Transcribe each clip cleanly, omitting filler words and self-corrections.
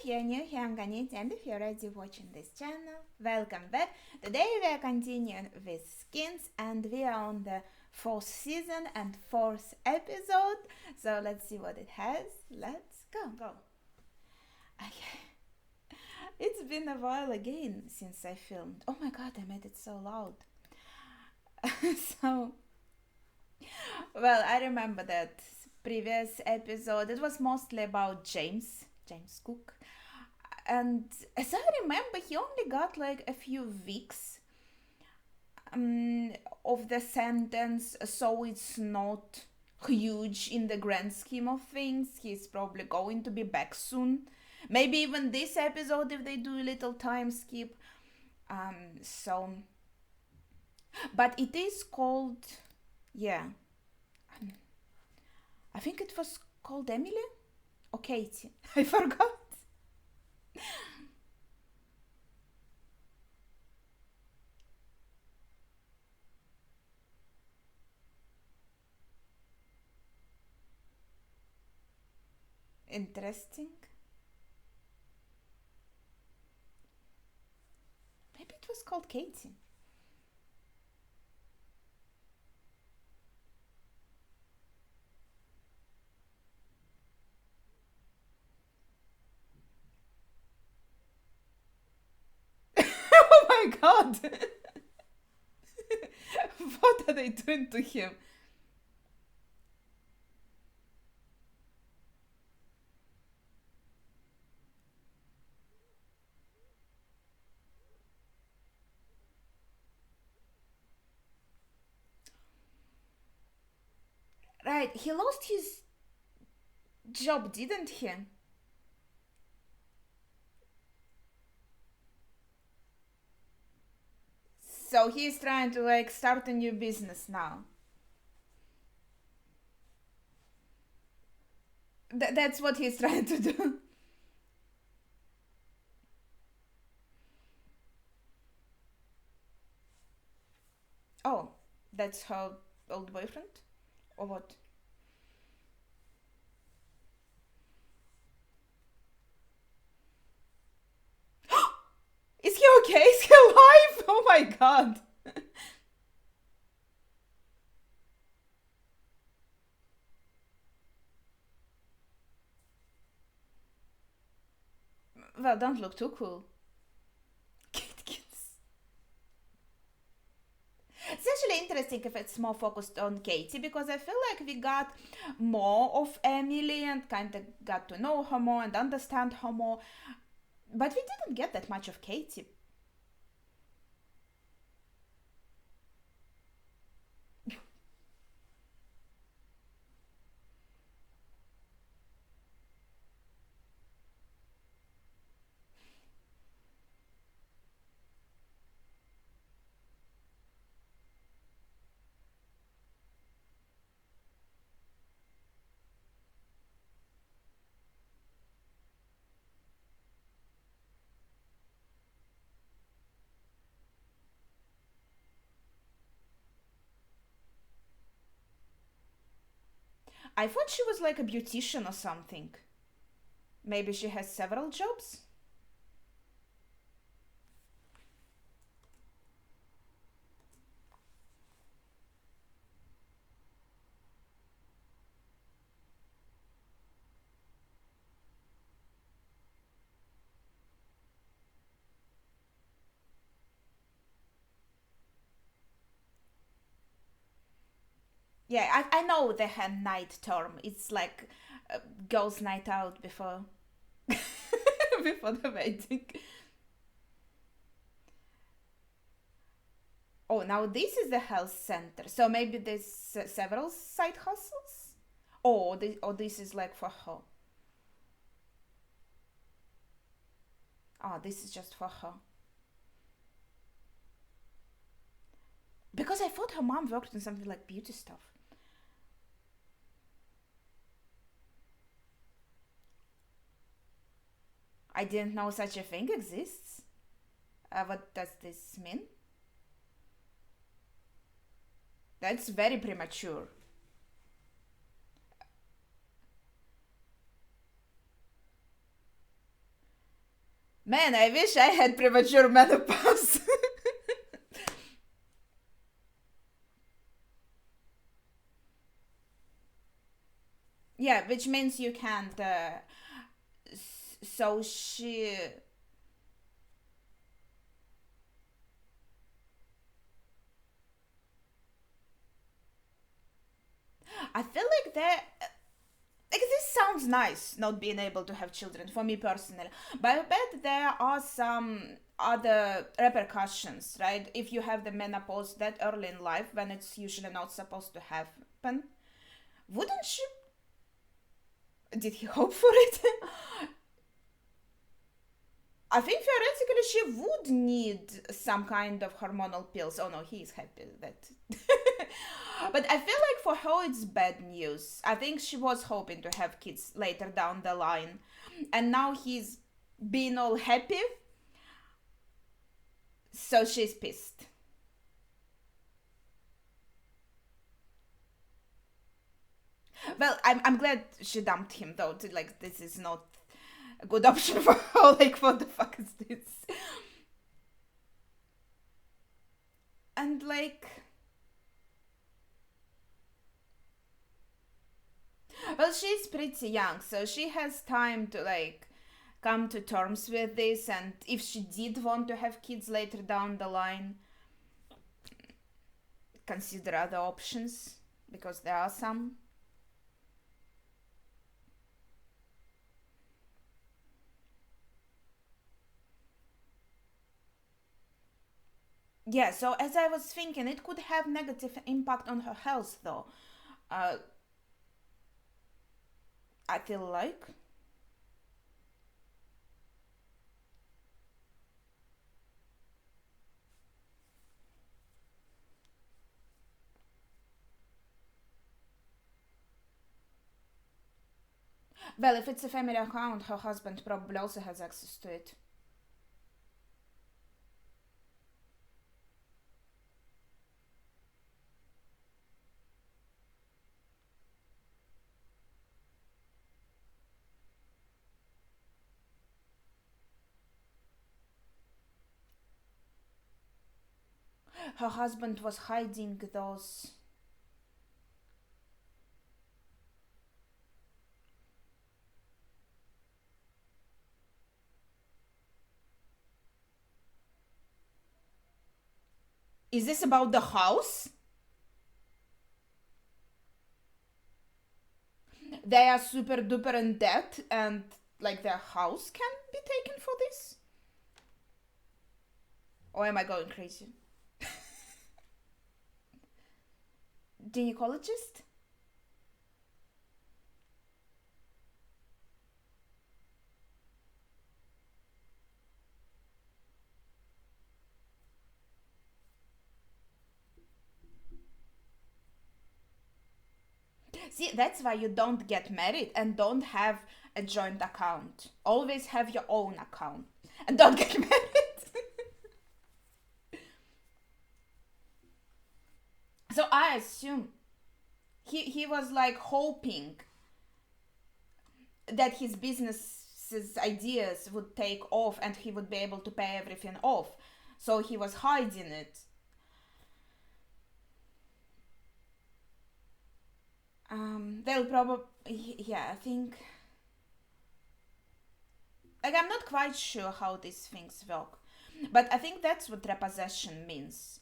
if you're new here, I'm Ganit, and if you're already watching this channel, welcome back. Today we are continuing with Skins, and we are on the fourth season and fourth episode. So let's see what it has. Let's go. Okay. It's been a while again since I filmed. Oh my god, I made it so loud. so, well, I remember that previous episode. It was mostly about James Cook. And as I remember, he only got like a few weeks of the sentence, so it's not huge in the grand scheme of things. He's probably going to be back soon. Maybe even this episode if they do a little time skip. So, but it is called, yeah, I think it was called Emily or Katie. I forgot. Interesting. Maybe it was called Katie. Oh my god! What are they doing to him? Right, he lost his job, didn't he? So he's trying to like start a new business now. That's what he's trying to do. Oh, that's her old boyfriend? Or what? Is he okay? Is he alive? Oh my god. Well, don't look too cool. Kids. It's actually interesting if it's more focused on Katie because I feel like we got more of Emily and kind of got to know her more and understand her more, but we didn't get that much of Katie. I thought she was like a beautician or something. Maybe she has several jobs? Yeah, I know the hen night term. It's like girls' night out before before the wedding. Oh, now this is the health center. So maybe there's several side hustles. Or this is like for her. Oh, this is just for her. Because I thought her mom worked on something like beauty stuff. I didn't know such a thing exists. What does this mean? That's very premature. Man, I wish I had premature menopause. Yeah, which means you can't. So she. I feel like that. Like this sounds nice, not being able to have children for me personally, but I bet there are some other repercussions, right? If you have the menopause that early in life when it's usually not supposed to happen, wouldn't she? Did he hope for it? I think theoretically she would need some kind of hormonal pills. Oh no, he's happy that. But I feel like for her it's bad news. I think she was hoping to have kids later down the line, and now he's being all happy, so she's pissed. Well, I'm glad she dumped him though. Like this is not a good option for her. Like what the fuck is this? And like, well, she's pretty young, so she has time to like come to terms with this. And if she did want to have kids later down the line, consider other options because there are some. Yeah, so as I was thinking, it could have negative impact on her health though. Uh, I feel like. Well, if it's a family account, her husband probably also has access to it. Her husband was hiding those. Is this about the house? They are super duper in debt and like their house can be taken for this? Or am I going crazy? Gynecologist? See, that's why you don't get married and don't have a joint account. Always have your own account and don't get married. So I assume he was like hoping that his business's ideas would take off and he would be able to pay everything off. So he was hiding it. They'll probably, yeah, I think, like, I'm not quite sure how these things work, but I think that's what repossession means.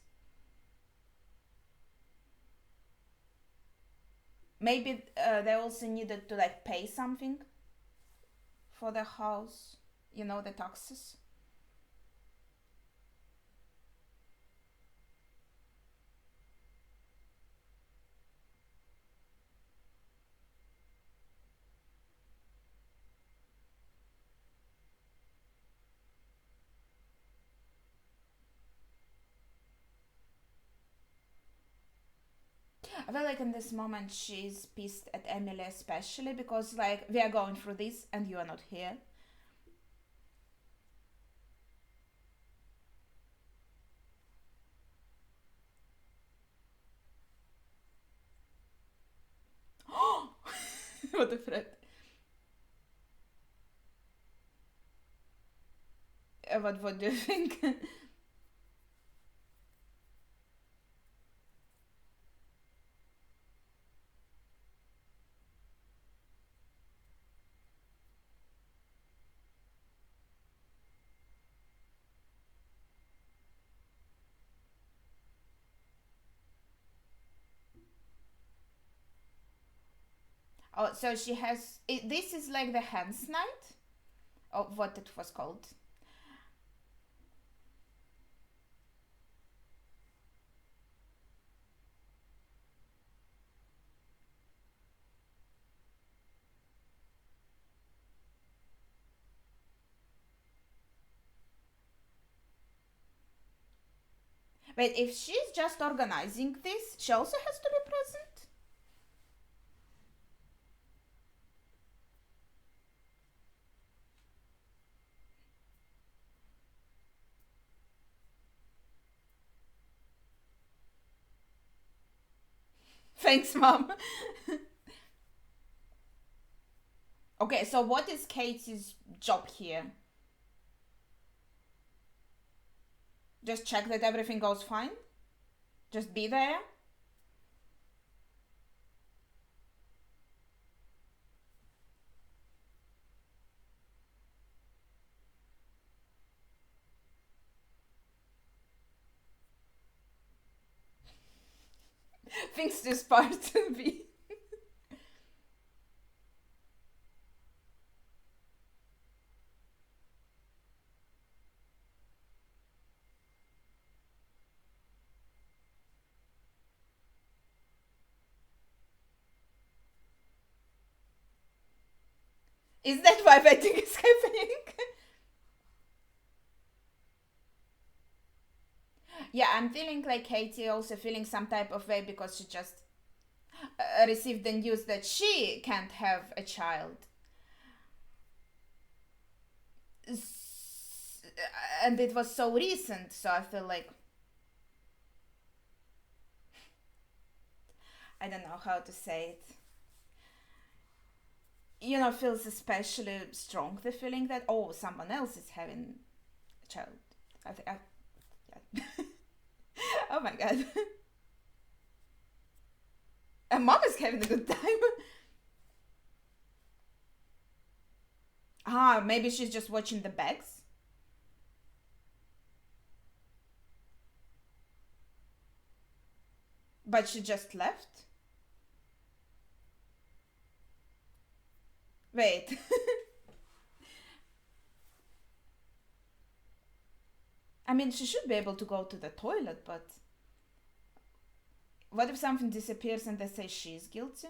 Maybe they also needed to like pay something for the house, you know, the taxes. I feel like in this moment she's pissed at Emily especially because like we are going through this and you are not here. What a threat. What do you think? Oh, so she has. This is like the Hen's Night? Or what it was called? But if she's just organizing this, she also has to be present? Thanks, Mom. Okay, so what is Katie's job here? Just check that everything goes fine? Just be there? Thinks this part to be. Is that why wedding is happening? Yeah, I'm feeling like Katie also feeling some type of way because she just received the news that she can't have a child. And it was so recent, so I feel like I don't know how to say it. Feels especially strong the feeling that someone else is having a child. I think yeah. Oh my god. And mom is having a good time. Maybe she's just watching the bags. But she just left. Wait. I mean, she should be able to go to the toilet, but what if something disappears and they say she's guilty?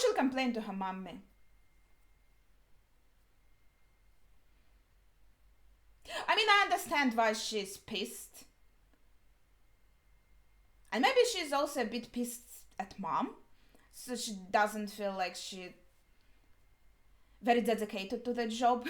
She'll complain to her mommy. I mean, I understand why she's pissed. And maybe she's also a bit pissed at mom. So she doesn't feel like she very dedicated to the job.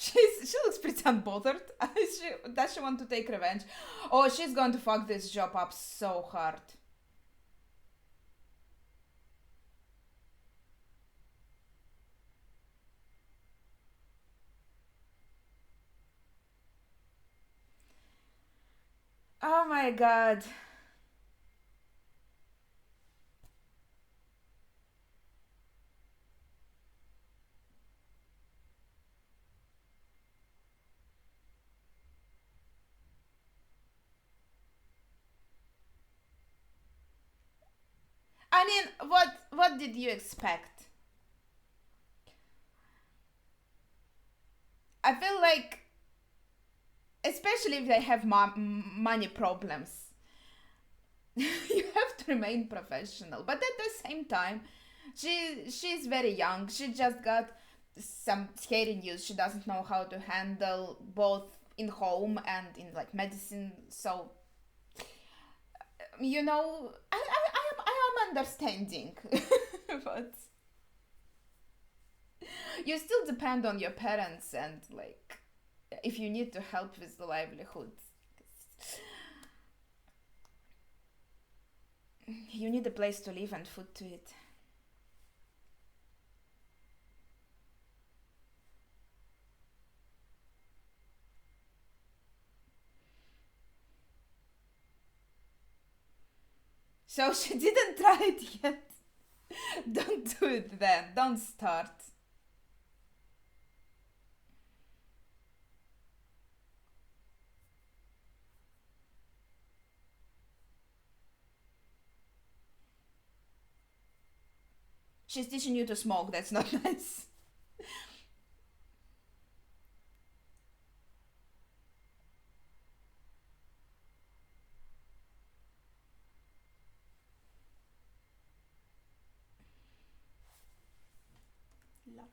She looks pretty unbothered. Does she want to take revenge? Oh, she's going to fuck this job up so hard. Oh my god. mean, what did you expect? I feel like, especially if they have money problems, you have to remain professional. But at the same time, she's very young. She just got some scary news. She doesn't know how to handle both in home and in like medicine. So I am understanding, but you still depend on your parents, and like if you need to help with the livelihood, you need a place to live and food to eat. So she didn't try it yet. Don't do it then. Don't start. She's teaching you to smoke. That's not nice. Love.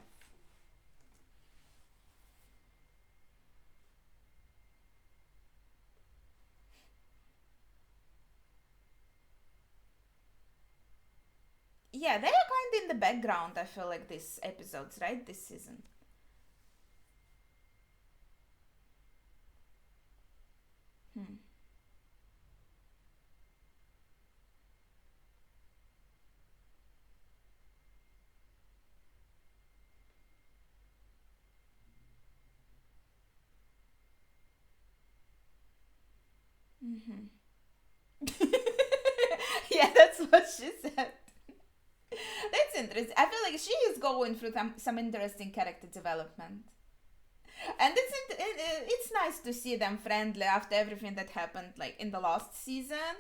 Yeah, they are kind of in the background, I feel like, these episodes, right? This season. Hmm. Mm-hmm. Yeah, that's what she said. That's interesting. I feel like she is going through some interesting character development. And it's nice to see them friendly after everything that happened like in the last season.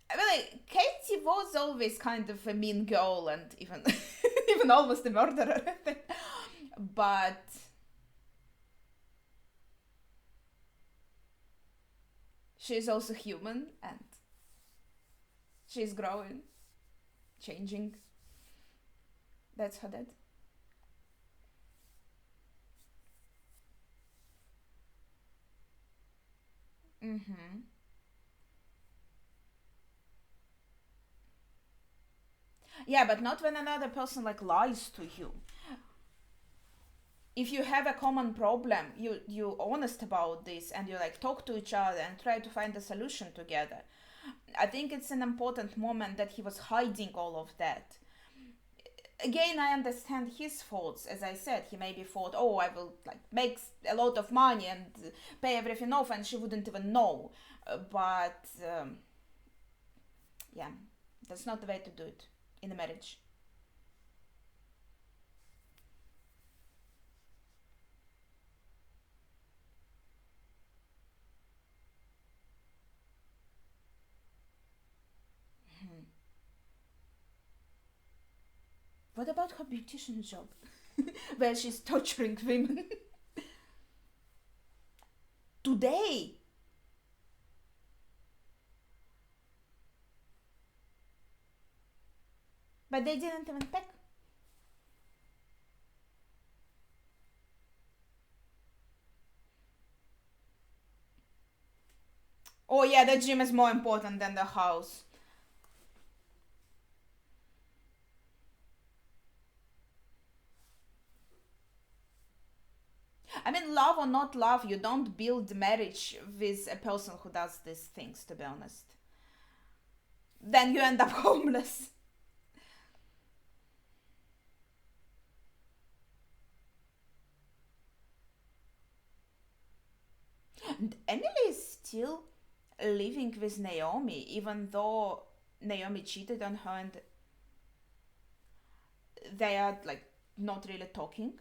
I mean, like Katie was always kind of a mean girl and even even almost a murderer, I think. But she's also human and she's growing, changing. That's her dad. Mm-hmm. Yeah, but not when another person like lies to you. If you have a common problem, you honest about this and you like talk to each other and try to find a solution together. I think it's an important moment that he was hiding all of that. Again, I understand his faults. As I said, he maybe thought, oh, I will like make a lot of money and pay everything off, and she wouldn't even know. But yeah, that's not the way to do it in a marriage. Hmm. What about her beautician job, where she's torturing women today? But they didn't even pick. Oh yeah, the gym is more important than the house. I mean, love or not love, you don't build marriage with a person who does these things, to be honest. Then you end up homeless. And Emily is still living with Naomi, even though Naomi cheated on her and they are like not really talking.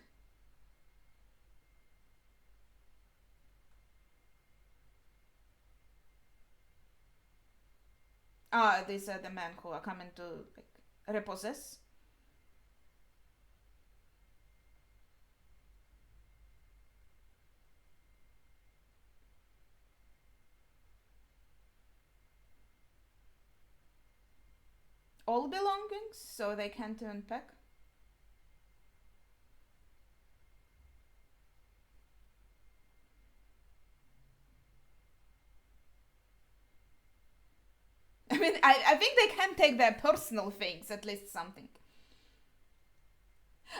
Ah, these are the men who are coming to like repossess. All belongings, so they can't unpack. I mean, I think they can take their personal things, at least something.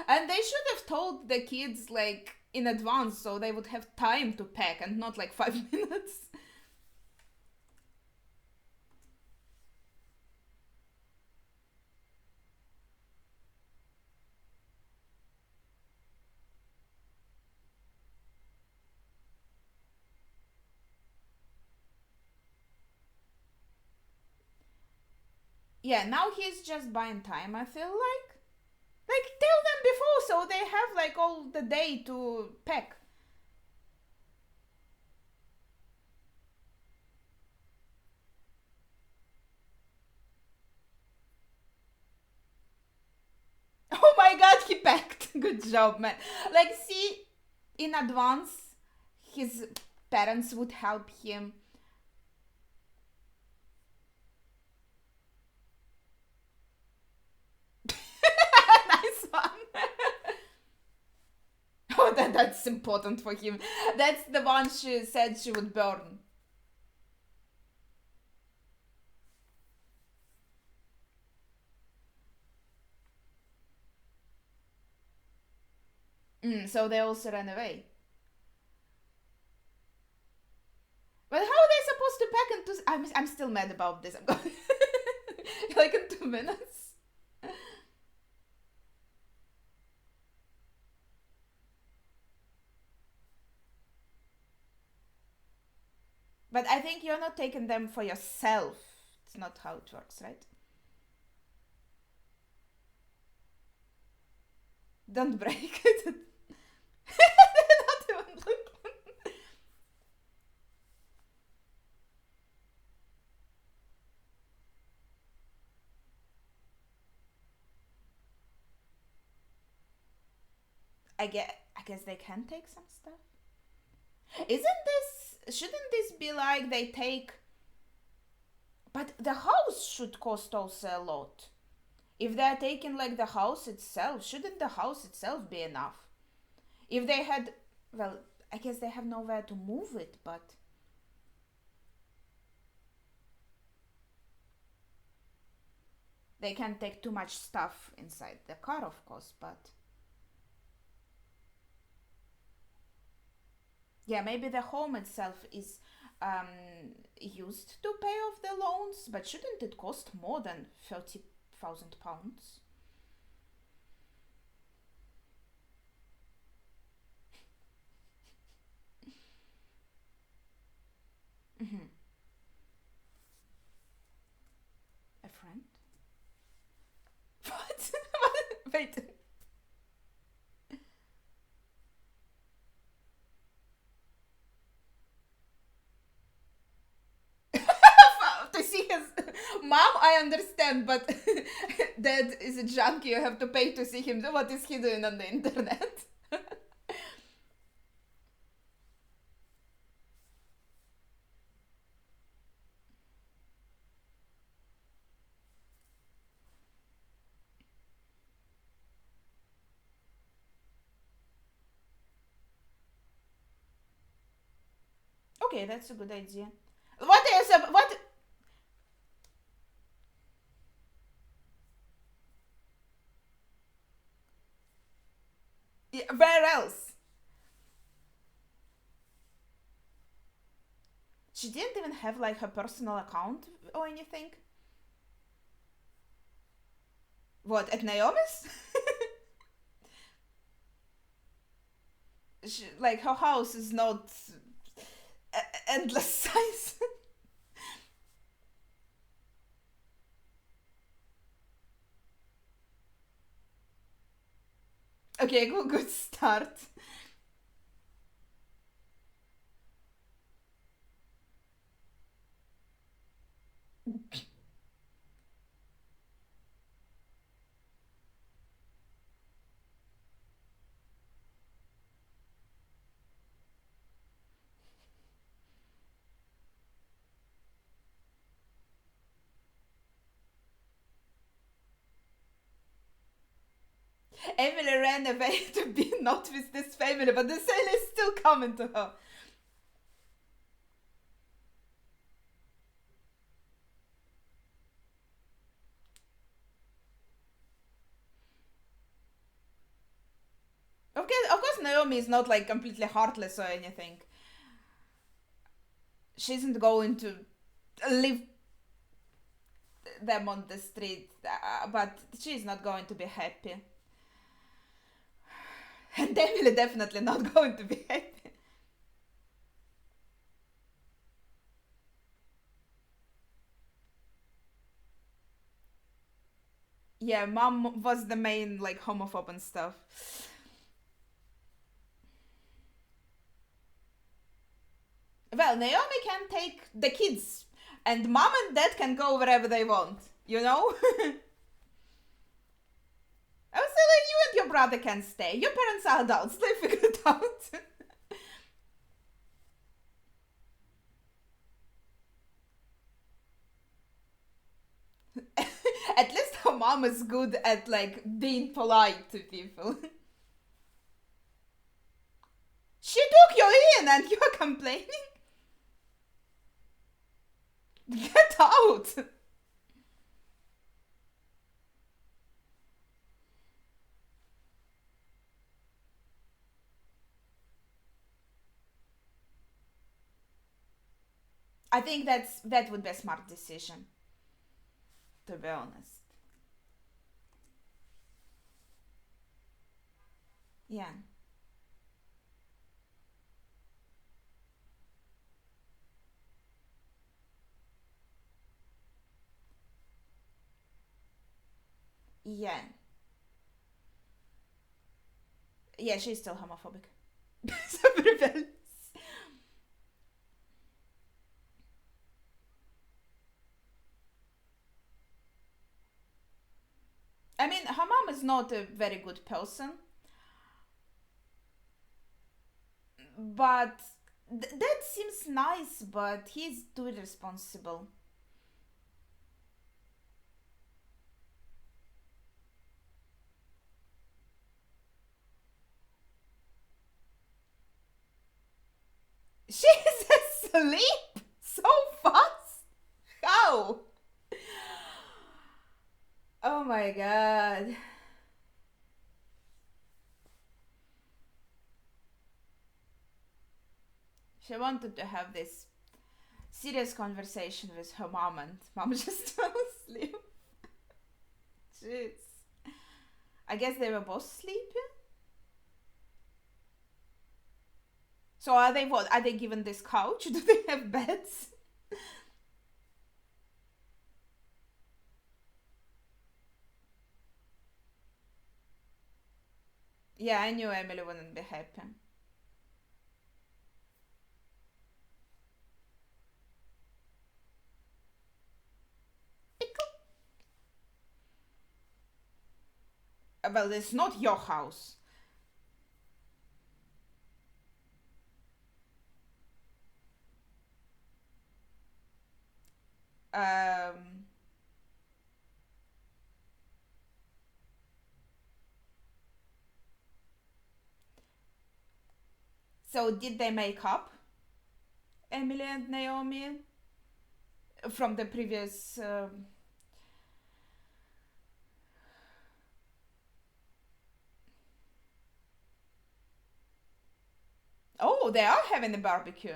And they should have told the kids, like, in advance so they would have time to pack and not like 5 minutes. Yeah, now he's just buying time, I feel like. Like, tell them before so they have like all the day to pack. Oh my god, he packed. Good job, man. Like, see, in advance, his parents would help him. Nice one. Oh, that's important for him. That's the one she said she would burn. So they also ran away. But how are they supposed to pack into? I'm still mad about this. I'm going like in 2 minutes. But I think you're not taking them for yourself. It's not how it works, right? Don't break it. Not even look. I guess they can take some stuff. Isn't this? Shouldn't this be like they take? But the house should cost also a lot. If they're taking like the house itself, shouldn't the house itself be enough? If they had, well, I guess they have nowhere to move it, but they can't take too much stuff inside the car, of course. But yeah, maybe the home itself is used to pay off the loans, but shouldn't it cost more than £30,000? Mm-hmm. A friend? What? Wait. To see his mom, I understand, but dad is a junkie. You have to pay to see him. What is he doing on the internet? Okay, that's a good idea. What is what? Where else? She didn't even have like her personal account or anything. What, at Naomi's? Like her house is not endless size. Okay, good start. Emily ran away to be not with this family, but the sale is still coming to her. Okay, of course, Naomi is not like completely heartless or anything. She isn't going to leave them on the street, but she's not going to be happy. And Emily definitely not going to be happy. Yeah, mom was the main like homophobe and stuff. Well, Naomi can take the kids, and mom and dad can go wherever they want, you know? I was like, you and your brother can stay. Your parents are adults, they figure it out. At least her mom is good at like being polite to people. She took you in and you're complaining? Get out! I think that would be a smart decision, to be honest. Yeah. Yeah. Yeah, she's still homophobic. So rebellious. I mean, her mom is not a very good person, but that seems nice, but he's too irresponsible. She's asleep so fast? How? Oh my god. She wanted to have this serious conversation with her mom, and mom just fell asleep. Jeez. I guess they were both sleeping. So are they what? Are they given this couch? Do they have beds? Yeah, I knew Emily wouldn't be happy. Well, it's not your house. Um. So did they make up, Emily and Naomi, from the previous? Oh, they are having a barbecue.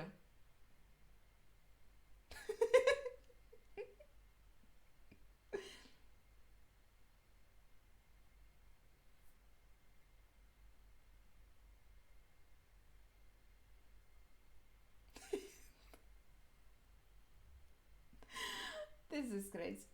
This is crazy.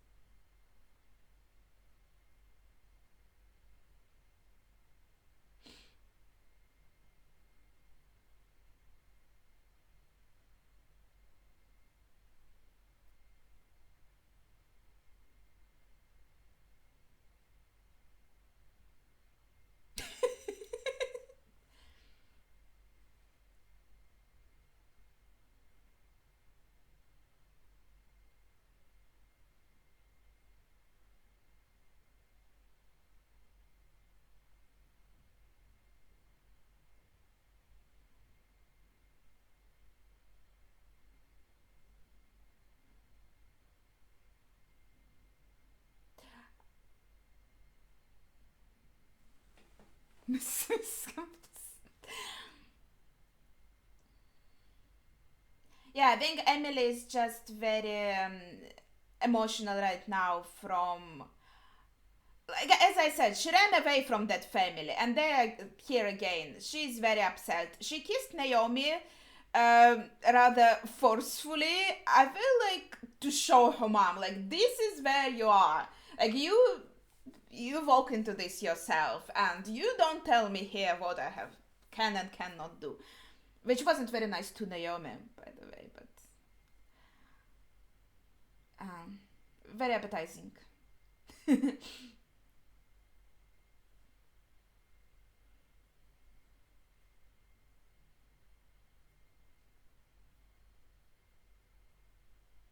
Yeah, I think Emily is just very emotional right now from, like as I said, she ran away from that family, and they are here again. She's very upset. She kissed Naomi rather forcefully. I feel like to show her mom, like this is where you are. Like you walk into this yourself, and you don't tell me here what I have can and cannot do. Which wasn't very nice to Naomi, by the way, but um, very appetizing.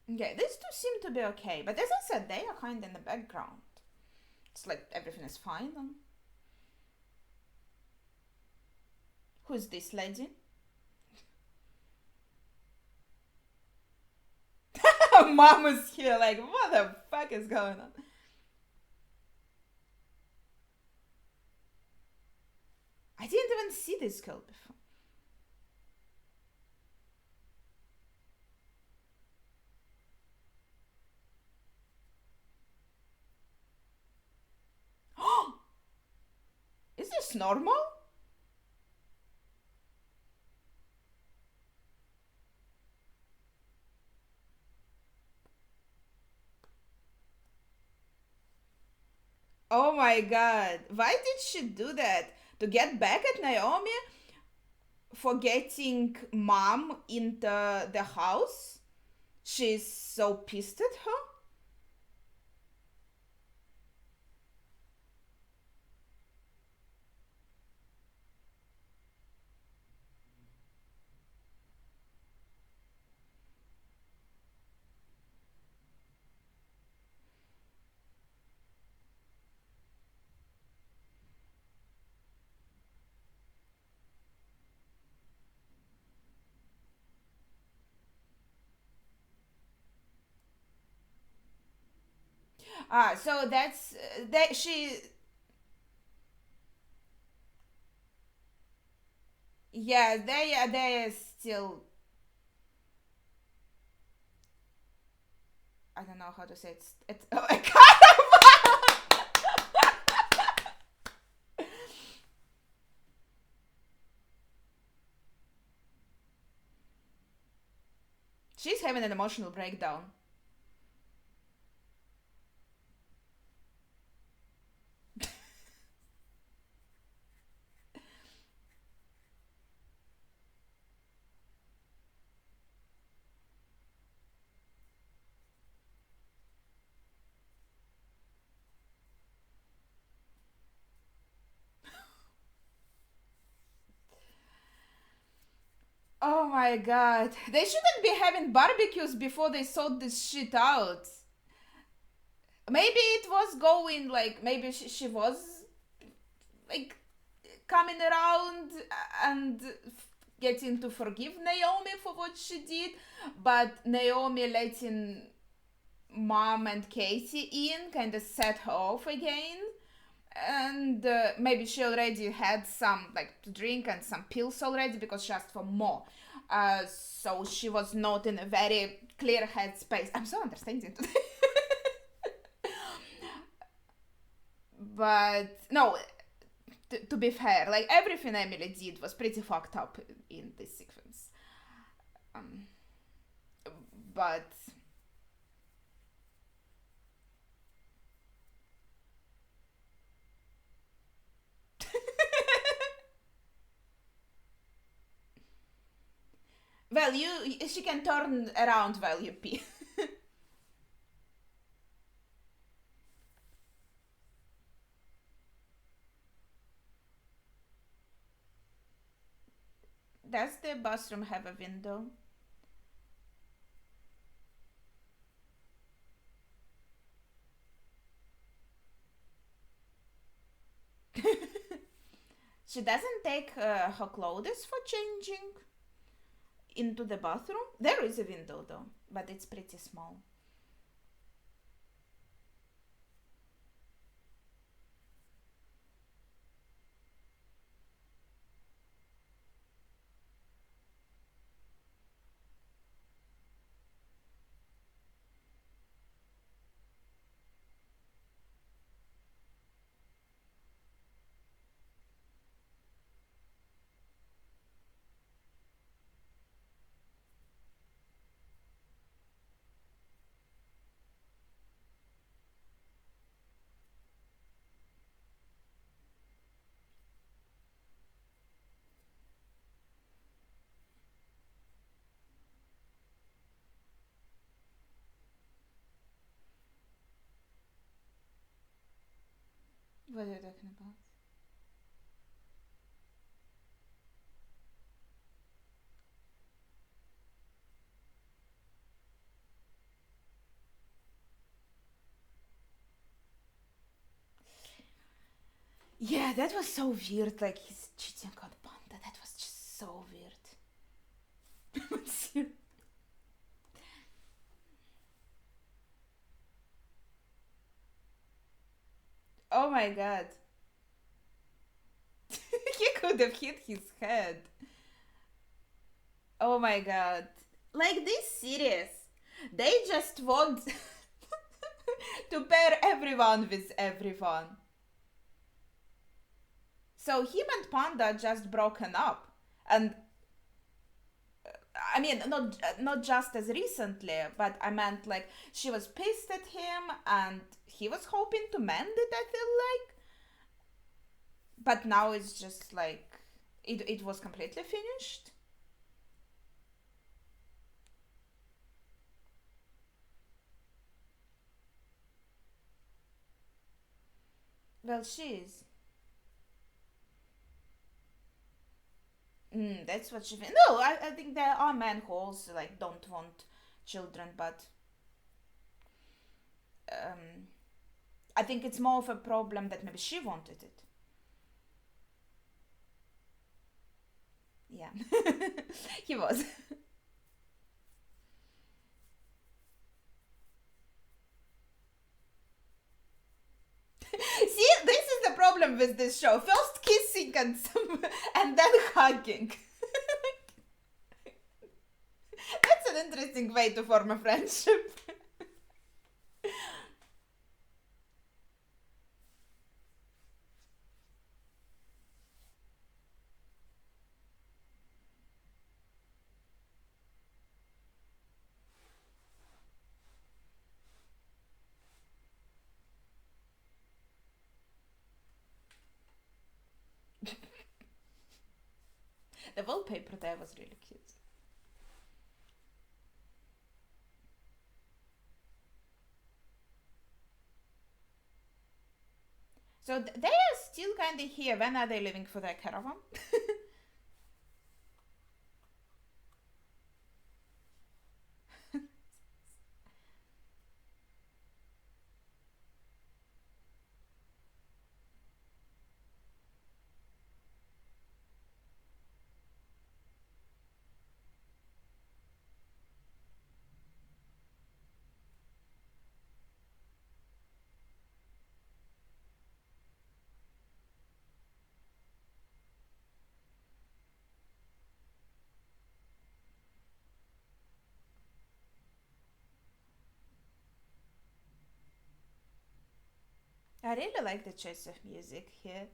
Okay, these two seem to be okay, but as I said, they are kind in the background. It's like everything is fine. Who's this lady? Mom is here, like, what the fuck is going on? I didn't even see this girl before. Is this normal? Oh my god. Why did she do that? To get back at Naomi for getting mom into the house? She's so pissed at her? So that's that she. Yeah, they are still. I don't know how to say it. It's oh, I can't. She's having an emotional breakdown. Oh my god. They shouldn't be having barbecues before they sort this shit out. Maybe it was going like, maybe she was like coming around and getting to forgive Naomi for what she did, but Naomi letting mom and Katie in kind of set her off again. And maybe she already had some like to drink and some pills already because she asked for more. So she was not in a very clear headspace. I'm so understanding today. But no, to be fair, like everything Emily did was pretty fucked up in this sequence. Um, but well, you she can turn around while you pee. Does the bathroom have a window? She doesn't take her clothes for changing into the bathroom. There is a window though, but it's pretty small. What are you talking about? Yeah, that was so weird. Like he's cheating on Panda. That was just so weird. Oh my god. He could have hit his head. Oh my god. Like this series, they just want to pair everyone with everyone. So him and Panda just broken up, and I mean not just as recently, but I meant like she was pissed at him, and he was hoping to mend it. I feel like, but now it's just like it was completely finished. Well, she is. That's what she. No, I think there are men who also like don't want children, but um, I think it's more of a problem that maybe she wanted it. Yeah, he was. See, this is the problem with this show. First kissing and then hugging. That's an interesting way to form a friendship. The wallpaper there was really cute. So they are still kind of here. When are they leaving for their caravan? I really like the choice of music here.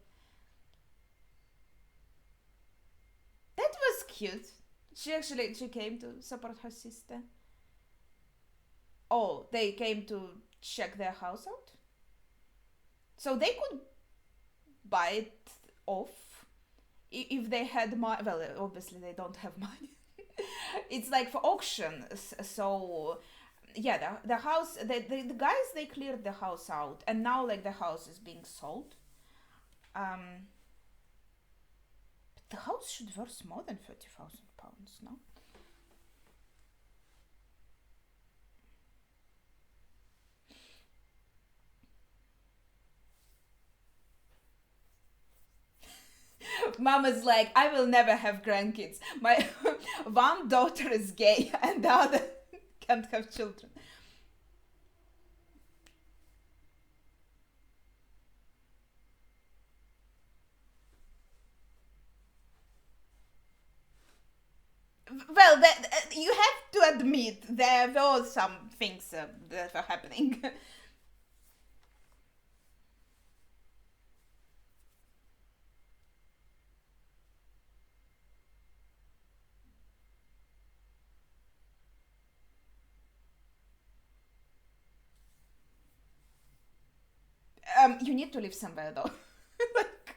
That was cute. She came to support her sister. Oh, they came to check their house out. So they could buy it off if they had money. Well, obviously they don't have money. It's like for auction. So yeah, the house, the guys, they cleared the house out, and now like the house is being sold. Um, the house should worth more than £30,000, no? Mama's like, I will never have grandkids. My one daughter is gay, and the other can't have children. Well, you have to admit there were some things that were happening. You need to live somewhere though. Like,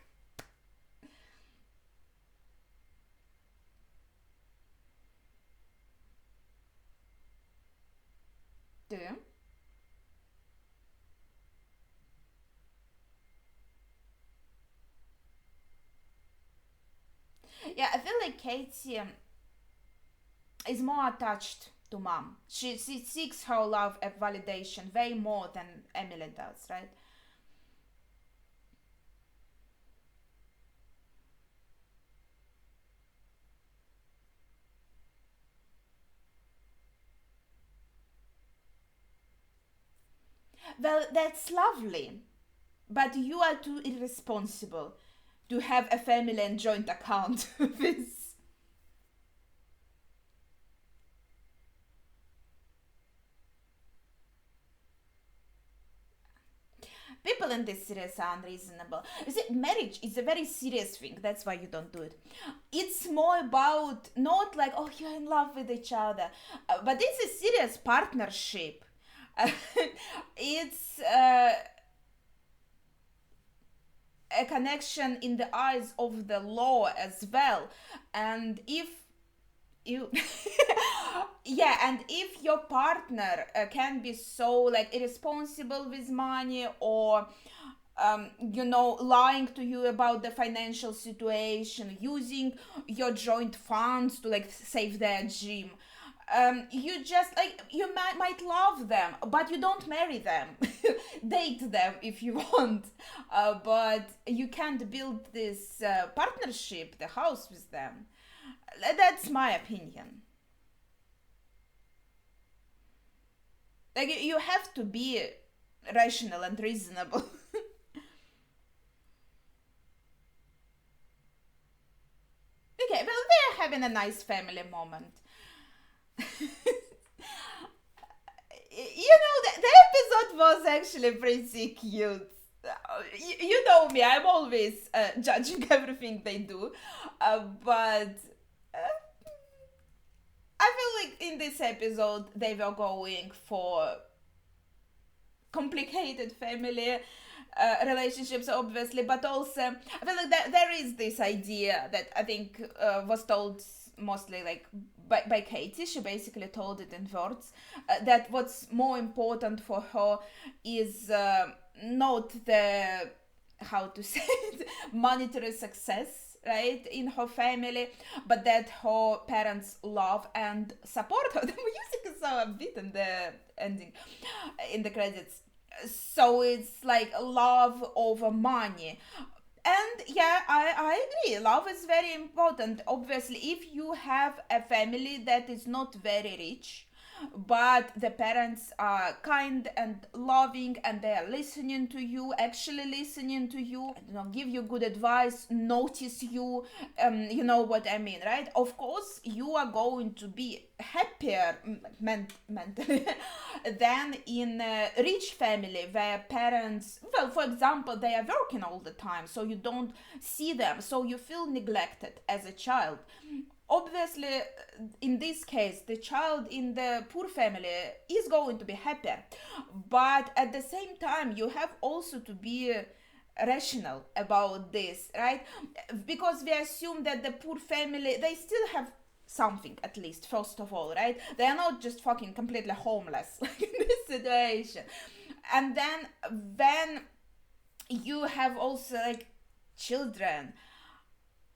do you? Yeah, I feel like Katie is more attached to mom. She seeks her love and validation way more than Emily does, right? Well, that's lovely, but you are too irresponsible to have a family and joint account with people in this series are unreasonable. You see, marriage is a very serious thing. That's why you don't do it. It's more about not like, oh, you're in love with each other, but it's a serious partnership. It's a connection in the eyes of the law as well. And if you yeah, and if your partner can be so like irresponsible with money, or lying to you about the financial situation, using your joint funds to like save their gym, you just like you might love them, but you don't marry them. Date them if you want, but you can't build this partnership, the house with them. That's my opinion. Like you have to be rational and reasonable. Okay, well, they're having a nice family moment. The episode was actually pretty cute. You know me, I'm always judging everything they do, but I feel like in this episode they were going for complicated family relationships, obviously, but also I feel like there is this idea that I think was told mostly like by Katie. She basically told it in words, that what's more important for her is not the, how to say it, monetary success, right, in her family, but that her parents love and support her. The music is so upbeat in the ending, in the credits. So it's like love over money. And yeah, I agree, love is very important. Obviously, if you have a family that is not very rich, but the parents are kind and loving, and they are listening to you, actually listening to you, give you good advice, notice you, you know what I mean, right? Of course you are going to be happier mentally than in a rich family where parents, well, for example, they are working all the time, so you don't see them, so you feel neglected as a child. Obviously, in this case, the child in the poor family is going to be happier, but at the same time you have also to be rational about this, right? Because we assume that the poor family, they still have something, at least, first of all, right? They are not just fucking completely homeless like in this situation. And then when you have also like children,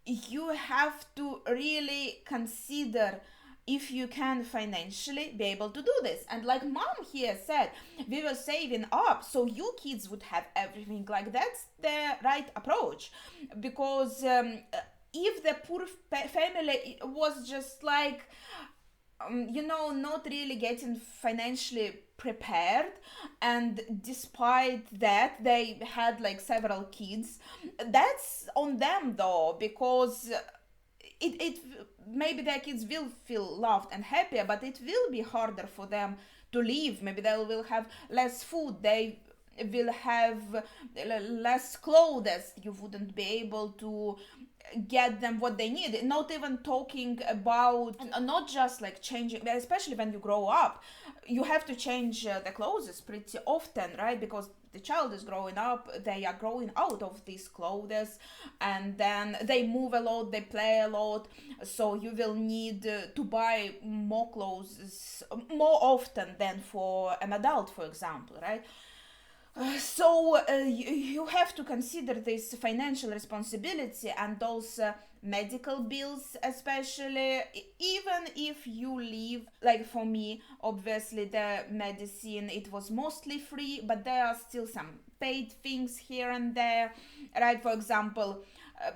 you have to really consider if you can financially be able to do this. And like mom here said, we were saving up so you kids would have everything. Like that's the right approach, because if the poor family was just like not really getting financially prepared, and despite that they had like several kids, that's on them though, because it maybe their kids will feel loved and happier, but it will be harder for them to live. Maybe they will have less food, they will have less clothes, you wouldn't be able to get them what they need. Not even talking about not just like changing, especially when you grow up, you have to change the clothes pretty often, right? Because the child is growing up, they are growing out of these clothes, and then they move a lot, they play a lot, so you will need to buy more clothes more often than for an adult, for example, right? So you have to consider this financial responsibility and those medical bills, especially even if you live, like for me, obviously the medicine, it was mostly free, but there are still some paid things here and there, right? For example,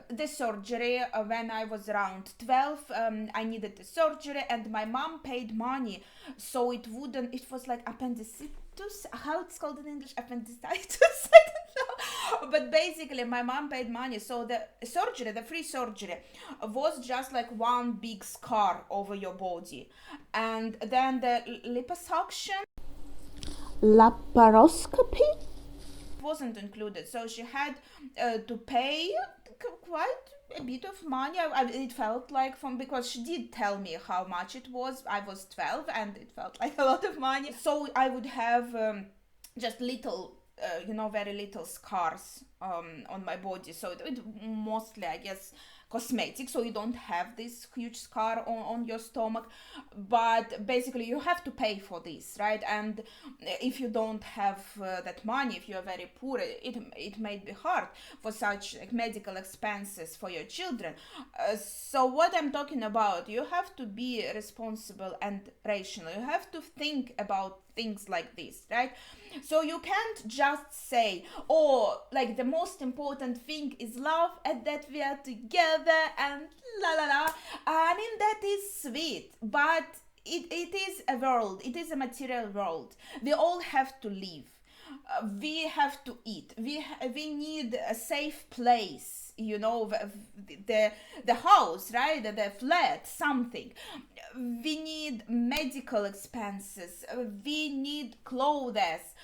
the surgery, when I was around 12, I needed the surgery and my mom paid money, so it was like appendicitis, how it's called in English, appendicitis, I don't know, but basically my mom paid money, so the surgery, the free surgery, was just like one big scar over your body, and then the liposuction, laparoscopy, wasn't included, so she had to pay quite a bit of money. It felt like, because she did tell me how much it was. I was 12 and it felt like a lot of money, so I would have just little very little scars on my body, so it mostly, I guess, cosmetic, so you don't have this huge scar on your stomach, but basically you have to pay for this, right? And if you don't have that money, if you are very poor, it may be hard for such like medical expenses for your children. So what I'm talking about, you have to be responsible and rational, you have to think about things like this, right? So you can't just say, oh, like the most important thing is love and that we are together and la la la. I mean, that is sweet, but it is a world, it is a material world. We all have to live. We have to eat. We need a safe place, the house, right? The flat, something. We need medical expenses. We need clothes.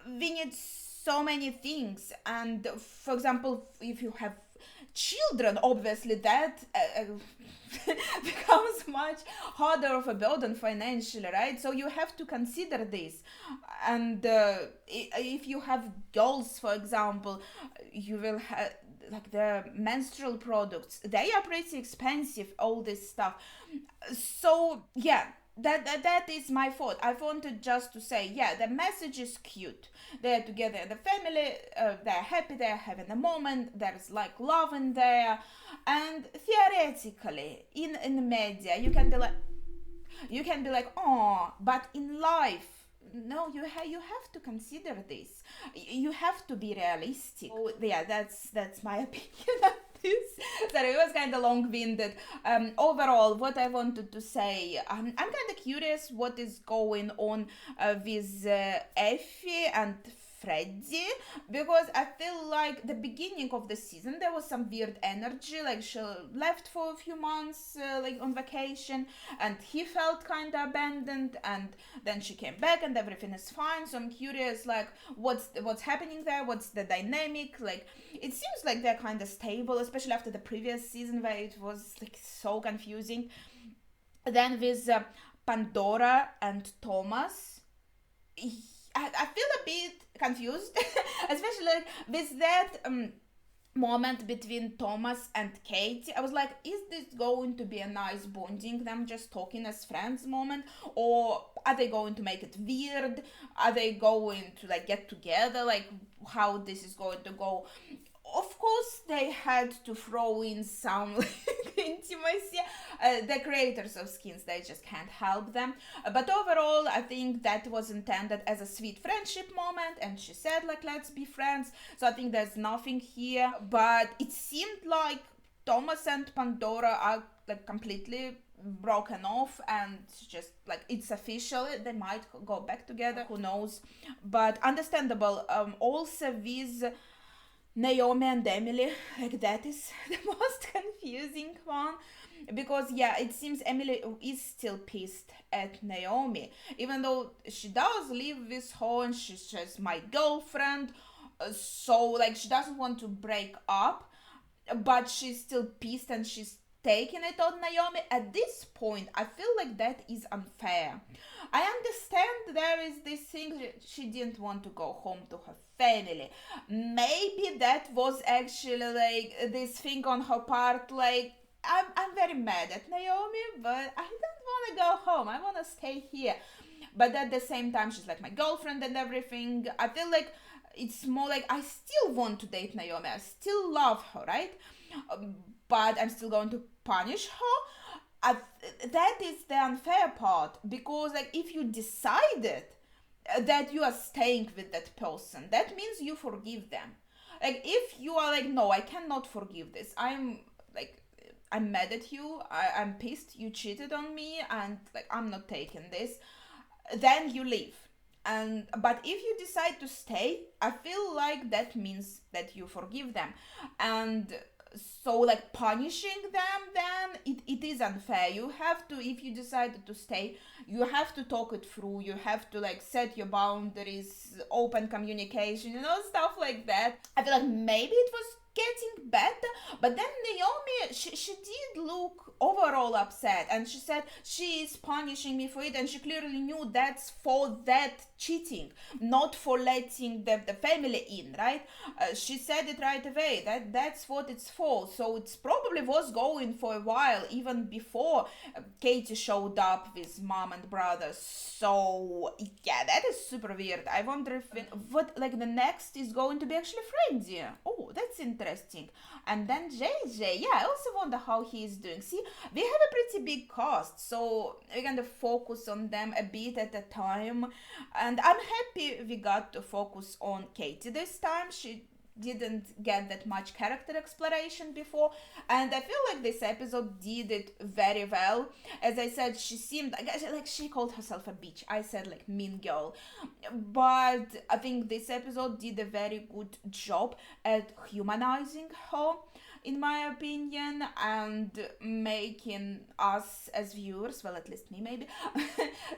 We need so many things. And for example, if you have children, obviously that becomes much harder of a burden financially, right? So you have to consider this. And if you have girls, for example, you will have like the menstrual products, they are pretty expensive, all this stuff. So yeah, that is my fault. I wanted just to say, yeah, the message is cute. They're together in the family, they're happy, they're having a moment, there's like love in there. And theoretically, in the media, you can be like, oh, but in life, no, you have to consider this. You have to be realistic. Oh, yeah, that's my opinion on this. Sorry, it was kind of long-winded. Overall, what I wanted to say, I'm kind of curious what is going on with Effie and Freddie, because I feel like the beginning of the season there was some weird energy, like she left for a few months like on vacation, and he felt kind of abandoned, and then she came back and everything is fine. So I'm curious, like what's happening there, what's the dynamic. Like it seems like they're kind of stable, especially after the previous season where it was like so confusing. Then with Pandora and Thomas, I feel a bit confused, especially like with that moment between Thomas and Katie. I was like, is this going to be a nice bonding, them just talking as friends moment, or are they going to make it weird? Are they going to like get together? Like how this is going to go? Of course, they had to throw in some intimacy. The creators of Skins, they just can't help them. But overall, I think that was intended as a sweet friendship moment, and she said, like, let's be friends. So I think there's nothing here. But it seemed like Thomas and Pandora are like completely broken off, and just like it's official, they might go back together, who knows. But understandable. Also with Naomi and Emily, like that is the most confusing one, because yeah, it seems Emily is still pissed at Naomi, even though she does live with her and she's just my girlfriend, so like she doesn't want to break up, but she's still pissed and she's taking it on Naomi. At this point, I feel like that is unfair. I understand there is this thing, she didn't want to go home to her family. Maybe that was actually like this thing on her part, like, I'm very mad at Naomi, but I don't want to go home. I want to stay here. But at the same time, she's like my girlfriend and everything. I feel like it's more like I still want to date Naomi. I still love her, right? but I'm still going to punish her. That is the unfair part, because like if you decided that you are staying with that person, that means you forgive them. Like if you are like, no, I cannot forgive this, I'm mad at you, I'm pissed you cheated on me, and like I'm not taking this, then you leave. And but if you decide to stay, I feel like that means that you forgive them. And so like punishing them, then it is unfair. You have to, if you decided to stay, you have to talk it through, you have to like set your boundaries, open communication, stuff like that. I feel like maybe it was getting better, but then Naomi, she did look overall upset, and she said she is punishing me for it, and she clearly knew that's for that cheating, not for letting the family in, right? She said it right away, that's what it's for. So it's probably was going for a while, even before Katie showed up with mom and brother. So yeah, that is super weird. I wonder if what like the next is going to be actually Freddy. Oh, that's interesting. And then JJ, yeah, I also wonder how he is doing. See, we have a pretty big cast, so we're gonna focus on them a bit at a time. And I'm happy we got to focus on Katie this time. She didn't get that much character exploration before, and I feel like this episode did it very well. As I said, she seemed like she called herself a bitch. I said like mean girl, but I think this episode did a very good job at humanizing her, in my opinion, and making us as viewers, well, at least me maybe,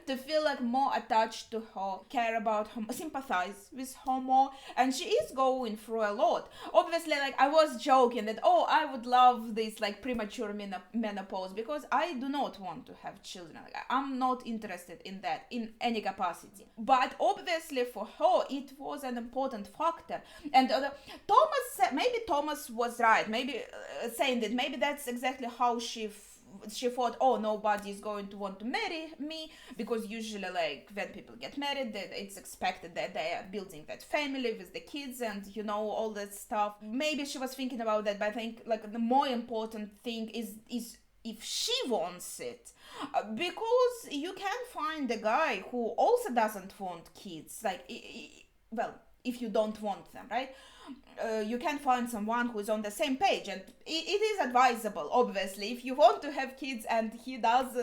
to feel like more attached to her, care about her, sympathize with her more. And she is going through a lot. Obviously, like I was joking that, oh, I would love this like premature menopause, because I do not want to have children. Like, I'm not interested in that in any capacity. But obviously for her, it was an important factor. And maybe Thomas was right. Maybe saying that maybe that's exactly how she thought, oh, nobody is going to want to marry me, because usually like when people get married, it's expected that they are building that family with the kids and all that stuff. Maybe she was thinking about that, but I think like the more important thing is if she wants it, because you can find a guy who also doesn't want kids, like well, if you don't want them, right? You can find someone who is on the same page, and it is advisable, obviously, if you want to have kids and he does,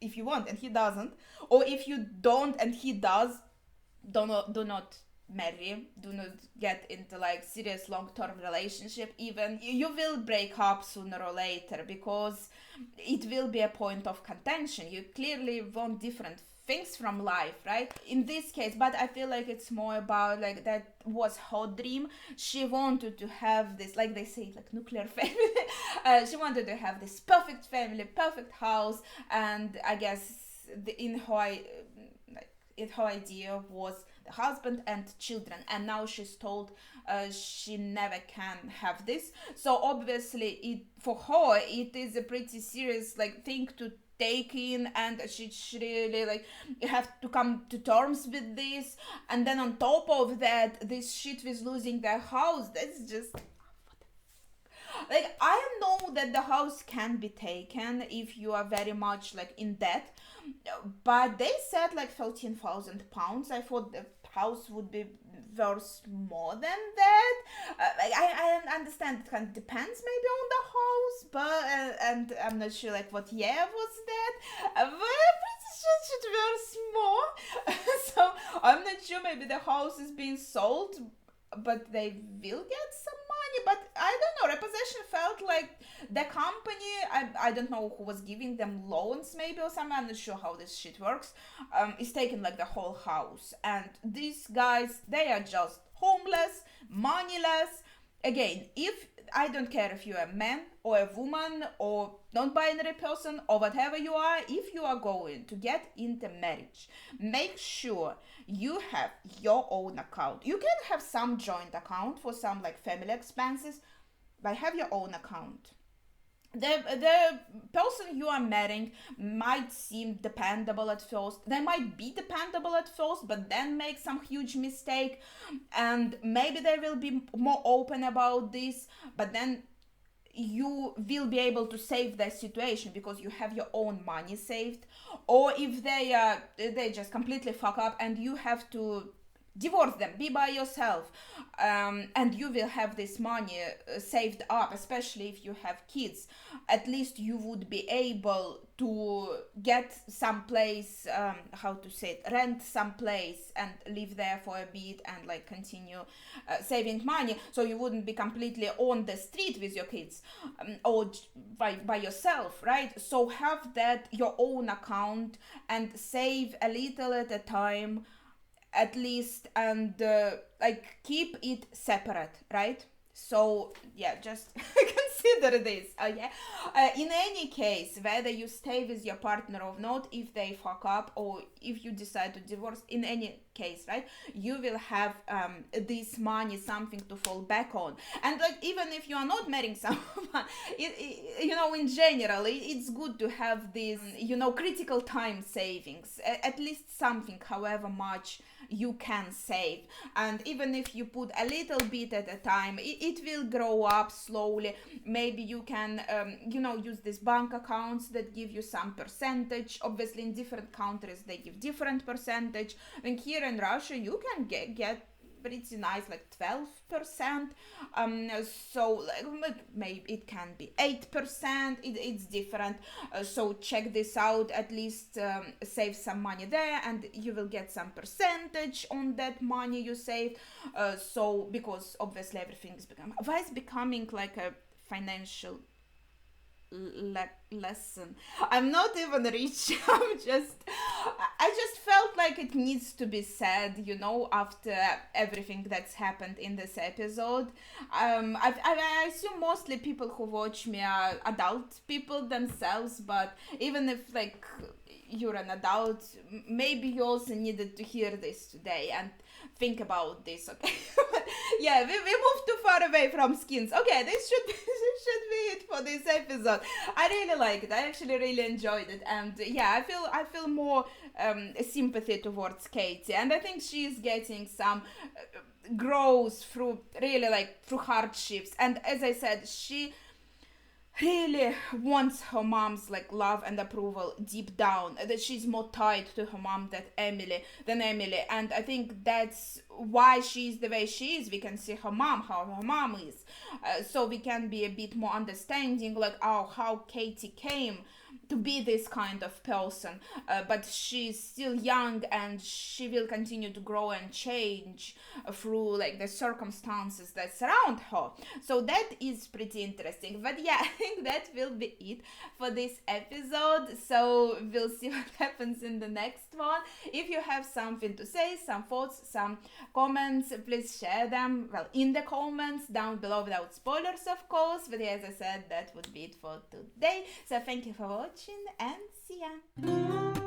if you want and he doesn't, or if you don't and he does, do not marry, do not get into like serious long-term relationship. Even you will break up sooner or later, because it will be a point of contention. You clearly want different things from life, right? In this case, but I feel like it's more about like that was her dream. She wanted to have this, like they say, like nuclear family. She wanted to have this perfect family, perfect house, and I guess in her idea was the husband and children, and now she's told she never can have this. So obviously for her it is a pretty serious like thing to take in, and she really like have to come to terms with this. And then on top of that, this shit with losing their house, that's just like, I know that the house can be taken if you are very much like in debt, but they said like £13,000. I thought the house would be worth more than that. I understand it kind of depends maybe on the house, but and I'm not sure like what year was that, but I'm pretty sure it should worth more. So I'm not sure, maybe the house is being sold, but they will get some money. But I don't know, repossession felt like the company, I don't know who was giving them loans maybe or something, I'm not sure how this shit works, is taking like the whole house. And these guys, they are just homeless, moneyless. Again, if I don't care if you're a man or a woman or non-binary person or whatever you are, if you are going to get into marriage, make sure you have your own account. You can have some joint account for some like family expenses, but have your own account. The person you are marrying might seem dependable at first. They might be dependable at first, but then make some huge mistake, and maybe they will be more open about this. But then you will be able to save their situation because you have your own money saved, or if they just completely fuck up and you have to divorce them, be by yourself, and you will have this money saved up, especially if you have kids. At least you would be able to get some place, rent some place and live there for a bit and like continue saving money, so you wouldn't be completely on the street with your kids, or by yourself, right? So have that your own account and save a little at a time at least, and like keep it separate, right? So yeah, just consider this. In any case, whether you stay with your partner or not, if they fuck up or if you decide to divorce, in any case, right, you will have this money, something to fall back on. And like even if you are not marrying someone, in general, it's good to have this, critical time savings, at least something, however much you can save. And even if you put a little bit at a time, it will grow up slowly. Maybe you can use these bank accounts that give you some percentage. Obviously in different countries they give different percentage, and here in Russia you can get pretty nice, like 12%. So like, maybe it can be 8%. It's different. So check this out. At least save some money there, and you will get some percentage on that money you save. So because obviously everything is becoming like a financial lesson. I'm not even rich. I just felt like it needs to be said, after everything that's happened in this episode. I assume mostly people who watch me are adult people themselves, but even if like you're an adult, maybe you also needed to hear this today and think about this, okay? Yeah, we moved too far away from skins. Okay, this should be it for this episode. I really liked it. I actually really enjoyed it, and yeah, I feel more sympathy towards Katie, and I think she's getting some growth through hardships. And as I said, she really wants her mom's like love and approval deep down, that she's more tied to her mom than Emily, and I think that's why she's the way she is. We can see how her mom is, so we can be a bit more understanding, like how Katie came to be this kind of person, but she's still young and she will continue to grow and change through like the circumstances that surround her. So that is pretty interesting. But yeah, I think that will be it for this episode. So we'll see what happens in the next one. If you have something to say, some thoughts, some comments, please share them in the comments down below without spoilers, of course. But yeah, as I said, that would be it for today. So thank you for watching and see ya.